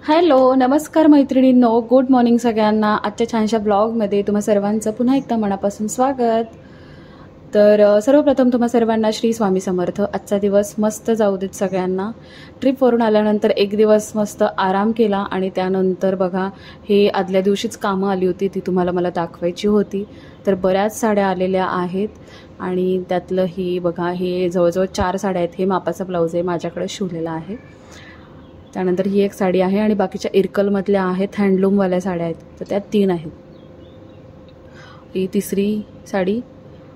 Hello नमस्कार मैत्रिणींनो, good morning सगळ्यांना। आजच्या छानशा ब्लॉगमध्ये तुम्हा सर्वांचं पुन्हा एकदा मनापासून स्वागत। तर सर्वप्रथम तुम्हा सर्वांना श्री स्वामी समर्थ। आजचा दिवस मस्त जाऊ देत सगळ्यांना। ट्रिपवरून आल्यानंतर एक दिवस मस्त आराम केला आणि त्यानंतर बघा हे आदल्या दिवशीच कामं आली होती, ती तुम्हाला मला दाखवायची होती। तर बऱ्याच साड्या आलेल्या आहेत आणि त्यातलं ही बघा, हे जवळजवळ 4 साड्या आहेत। हे मापाचा ब्लाऊज आहे, माझ्याकडे शिवलेला आहे। त्यानंतर ही एक साडी आहे आणि बाकीच्या इरकलमधल्या आहेत, हँडलूमवाल्या साड्या आहेत, तर त्या 3 आहेत। ही तिसरी साडी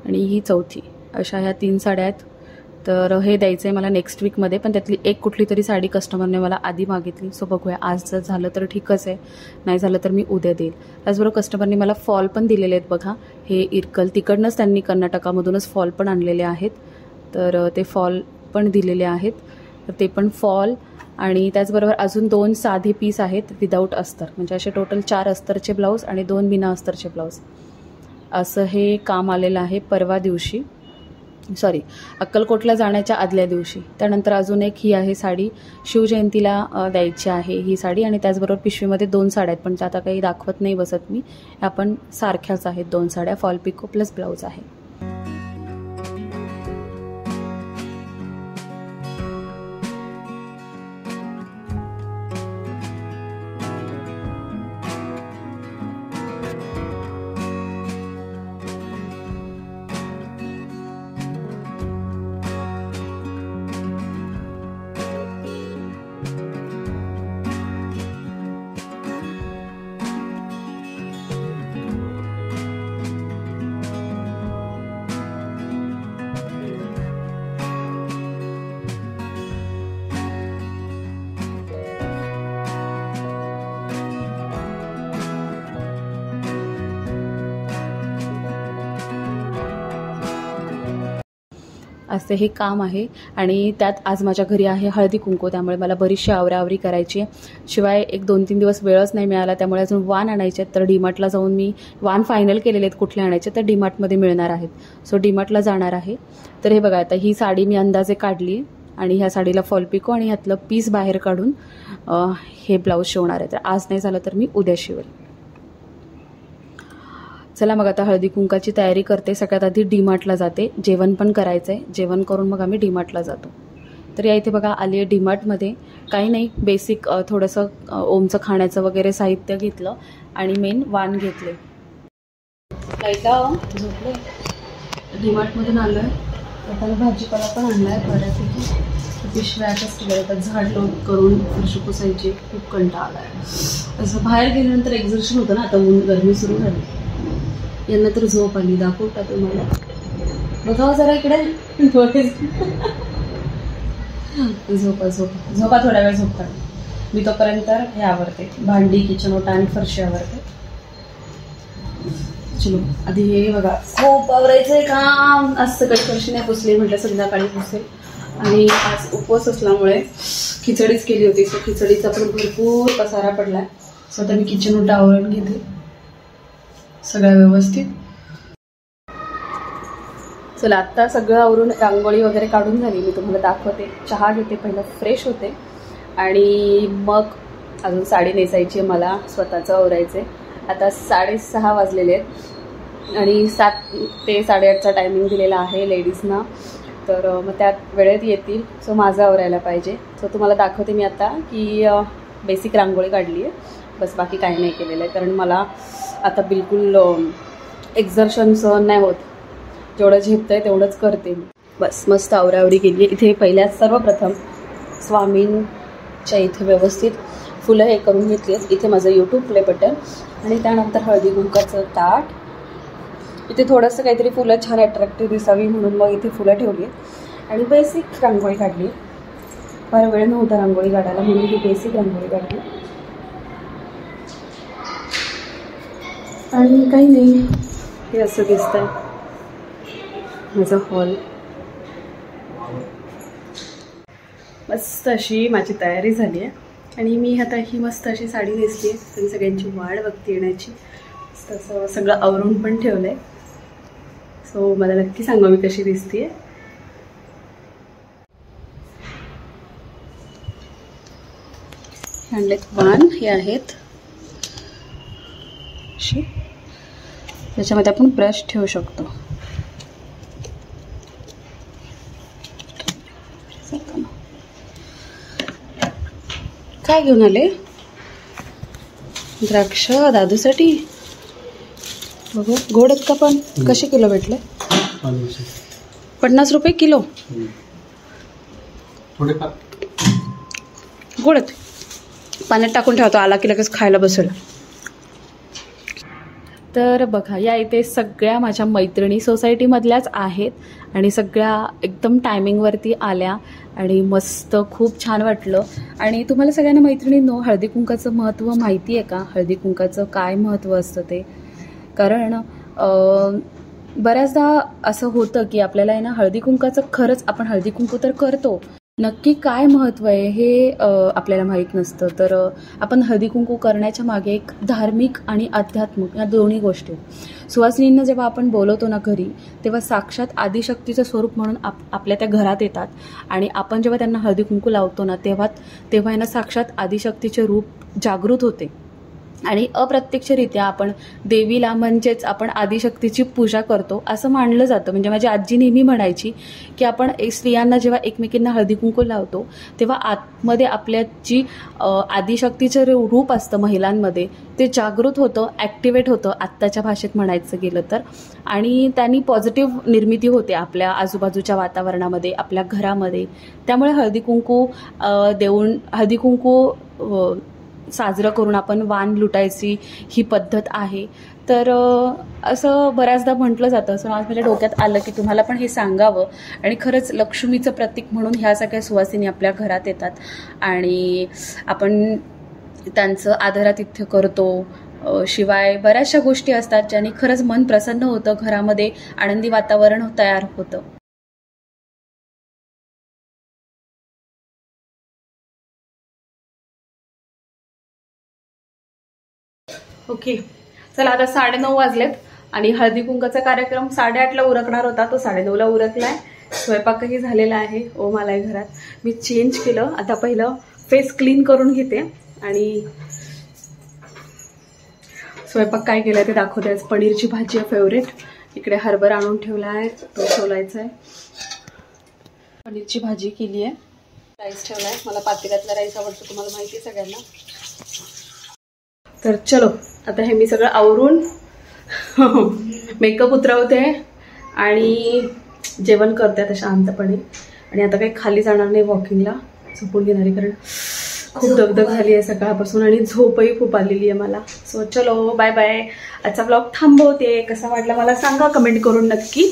आणि ही चौथी, अशा ह्या 3 साड्या आहेत। तर हे द्यायचं आहे मला नेक्स्ट वीकमध्ये, पण त्यातली एक कुठली तरी साडी कस्टमरने मला आधी मागितली, सो बघूया। आज जर झालं तर ठीकच आहे, नाही झालं तर मी उद्या देईल। त्याचबरोबर कस्टमरने मला फॉल पण दिलेले आहेत बघा, हे इरकल तिकडनंच त्यांनी कर्नाटकामधूनच फॉल पण आणलेले आहेत, तर ते फॉल पण दिलेले आहेत। तर ते पण फॉल आणि त्याचबरोबर अजून 2 साधे पीस आहेत विदाऊट अस्तर, म्हणजे असे टोटल 4 अस्तरचे ब्लाऊज आणि 2 बिना अस्तरचे ब्लाऊज, असं हे काम आलेलं आहे परवा दिवशी, सॉरी अक्कलकोटला जाण्याच्या आदल्या दिवशी। त्यानंतर अजून एक ही आहे साडी, शिवजयंतीला द्यायची आहे ही साडी, आणि त्याचबरोबर पिशवीमध्ये 2 साड्या आहेत, पण त्या आता काही दाखवत नाही बसत मी, आपण सारख्याच आहेत 2 साड्या, फॉल पिको प्लस ब्लाऊज आहे। असे हे काम आहे आणि त्यात आज माझ्या घरी आहे हळदी कुंकू, त्यामुळे मला बरीचशी आवराआवरी करायची आहे। शिवाय एक 2-3 दिवस वेळच नाही मिळाला, त्यामुळे अजून वाण आणायचे आहेत। तर डीमार्टला जाऊन मी वाण फायनल केलेले आहेत कुठले आणायचे, तर डीमार्टमध्ये मिळणार आहेत, सो डीमार्टला जाणार आहे। तर हे बघा, आता ही साडी मी अंदाजे काढली आणि ह्या साडीला फॉल पिको आणि ह्यातलं पीस बाहेर काढून हे ब्लाऊज शिवणार आहे। तर आज नाही झालं तर मी उद्या शिवेल। चला मग आता हळदी कुंकाची तयारी करते। सगळ्यात आधी डीमार्टला जाते, जेवण पण करायचं आहे, जेवण करून मग आम्ही डीमार्टला जातो। तर या इथे बघा आली आहे डीमार्टमध्ये, काही नाही बेसिक थोडंसं ओमचं खाण्याचं वगैरे साहित्य घेतलं आणि मेन वाण घेतले। लाईटला झोपले, डीमार्टमधून आलो आहे, आता भाजीपाला पण आणला आहे बऱ्यापैकी, पिशव्या आताच केल्या, झाड लोट करून फरशी पुसायची, खूप कंटाळा आला आहे। असं बाहेर गेल्यानंतर एक्झर्शन होतं ना, आता ऊन गरमी सुरू झाली, यांना तर झोप आली, दाखवू का तुम्हाला, बघावं जरा इकडे, झोपा झोपा झोपा, थोड्या वेळ झोपतात। मी तोपर्यंत हे आवरते, भांडी, किचन ओटा आणि फरशी आवरते। चलो आधी हे बघा, खूप आवरायचंय काम, आज सकाळी फरशी नाही पुसली, म्हटलं संध्याकाळी पुसेल, आणि आज उपवास असल्यामुळे खिचडीच केली होती, सो खिचडीचा पण भरपूर पसारा पडलाय। सो आता मी किचन ओटा आवरून घेते सगळं व्यवस्थित। चला आता सगळं आवरून रांगोळी वगैरे काढून झाली, मी तुम्हाला दाखवते। चहा घेते, पहिलं फ्रेश होते आणि मग अजून साडी नेसायची आहे मला, स्वतःचं आवरायचं आहे। आता 6:30 वाजलेले आहेत आणि 7 ते 8:30चा टायमिंग दिलेला आहे लेडीजना, तर मग त्यात वेळेत येतील, सो माझं आवरायला पाहिजे। सो तुम्हाला दाखवते मी आता की बेसिक रांगोळी काढली आहे, बस बाकी काही नाही केलेलं आहे, कारण मला आता बिलकुल एक्झर्शन सहन नाही होत, जेवढं झेपतं आहे तेवढंच करते मी, बस मस्त आवराआवरी केली आहे। इथे पहिल्या सर्वप्रथम स्वामींच्या इथे व्यवस्थित फुलं हे करून घेतली आहेत, इथे माझं यूट्यूब प्ले बटन आणि त्यानंतर हळदी कुंकाचं ताट, इथे थोडंसं काहीतरी फुलं छान अट्रॅक्टिव्ह दिसावी म्हणून मग इथे फुलं ठेवली आहेत आणि बेसिक रांगोळी काढली। फार वेळ नव्हता रांगोळी काढायला म्हणून ही बेसिक रांगोळी काढली आणि काही नाही, हे असं दिसतंय माझा हॉल। मस्त अशी माझी तयारी झाली आहे आणि मी आता ही मस्त अशी साडी नेसली आहे, आणि सगळ्यांची वाट बघते येण्याची, तसं सगळं आवरून पण ठेवलं आहे। सो मला नक्की सांगा मी कशी दिसते। आणलेत वाण, हे आहेत. त्याच्यामध्ये आपण ब्रश ठेवू शकतो. काय घेऊन आले? द्राक्ष दादूसाठी. बघू गोड आहेत का पण? कसे किलो भेटले? 50 रुपये किलो. गोड आहेत. पाण्यात टाकून ठेवतो, आला की लगेच खायला बसेल. तर बघा, या इथे सगळ्या माझ्या मैत्रिणी सोसायटीमधल्याच आहेत आणि सगळ्या एकदम टायमिंगवरती आल्या आणि मस्त खूप छान वाटलं. आणि तुम्हाला सगळ्यांना मैत्रिणींनो, हळदी कुंकाचं महत्त्व माहिती आहे का? हळदी कुंकाचं काय महत्त्व असतं ते? कारण बऱ्याचदा असं होतं की आपल्याला आहे ना, हळदी कुंकाचं खरंच आपण हळदी कुंकू तर करतो, नक्की काय महत्त्व आहे हे आपल्याला माहीत नसतं. तर आपण हळदी कुंकू करण्याच्या मागे एक धार्मिक आणि आध्यात्मिक या दोन्ही गोष्टी. सुवासिनींना जेव्हा आपण बोलवतो ना घरी, तेव्हा साक्षात आदिशक्तीचं स्वरूप म्हणून आपल्या त्या घरात येतात. आणि आपण जेव्हा त्यांना हळदी कुंकू लावतो ना, तेव्हा ना साक्षात आदिशक्तीचे रूप जागृत होते. आणि अप्रत्यक्षरित्या आपण देवीला म्हणजेच आपण आदिशक्तीची पूजा करतो असं मानलं जातं. म्हणजे माझी आजी नेहमी म्हणायची की आपण स्त्रियांना जेव्हा एकमेकींना हळदी कुंकू लावतो तेव्हा आतमध्ये आपल्या जी आदिशक्तीचं रूप असतं महिलांमध्ये ते जागृत होतं, ॲक्टिवेट होतं आत्ताच्या भाषेत म्हणायचं गेलं तर. आणि त्यांनी पॉझिटिव्ह निर्मिती होते आपल्या आजूबाजूच्या वातावरणामध्ये, आपल्या घरामध्ये. त्यामुळे हळदी कुंकू देऊन हळदी कुंकू साजरं करून आपण वाण लुटायची ही पद्धत आहे. तर असं बऱ्याचदा म्हटलं जातं. असं आज माझ्या डोक्यात आलं की तुम्हाला पण हे सांगावं. आणि खरंच लक्ष्मीचं प्रतीक म्हणून ह्या सगळ्या सुवासिनी आपल्या घरात येतात आणि आपण त्यांचं आदरातिथ्य करतो. शिवाय बऱ्याचशा गोष्टी असतात ज्याने खरंच मन प्रसन्न होतं, घरामध्ये आनंदी वातावरण तयार होतं. ओके, चला आता 9:30 वाजलेत आणि हळदी कुंकाचा कार्यक्रम 8:30ला उरकणार होता, तो 9:30ला उरकलाय. स्वयंपाकही झालेला आहे. ओम आलाय घरात. मी चेंज केलं. आता पहिलं फेस क्लीन करून घेते आणि स्वयंपाक काय केलाय ते दाखवते. आज पनीरची भाजी आहे फेवरेट. इकडे हरभरा आणून ठेवला आहे, तो सोलायचा आहे. पनीरची भाजी केली आहे. राईस ठेवलाय. मला पातेल्यातला राईस आवडतो, तुम्हाला माहिती आहे सगळ्यांना. तर चलो, आता हे मी सगळं आवरून मेकअप उतरवते आणि जेवण करते आता शांतपणे. आणि आता काही खाली जाणार नाही वॉकिंगला, झोपून घेणारी, कारण खूप दगदग झाली आहे सकाळपासून आणि झोपही खूप आलेली आहे मला. सो चलो, बाय बाय. आजचा ब्लॉग थांबवते. कसा वाटला मला सांगा कमेंट करून नक्की.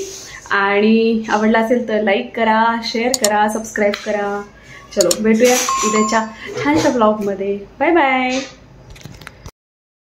आणि आवडला असेल तर लाईक करा, शेअर करा, सबस्क्राईब करा. चलो, भेटूया उद्याच्या छानशा ब्लॉगमध्ये. Bye bye.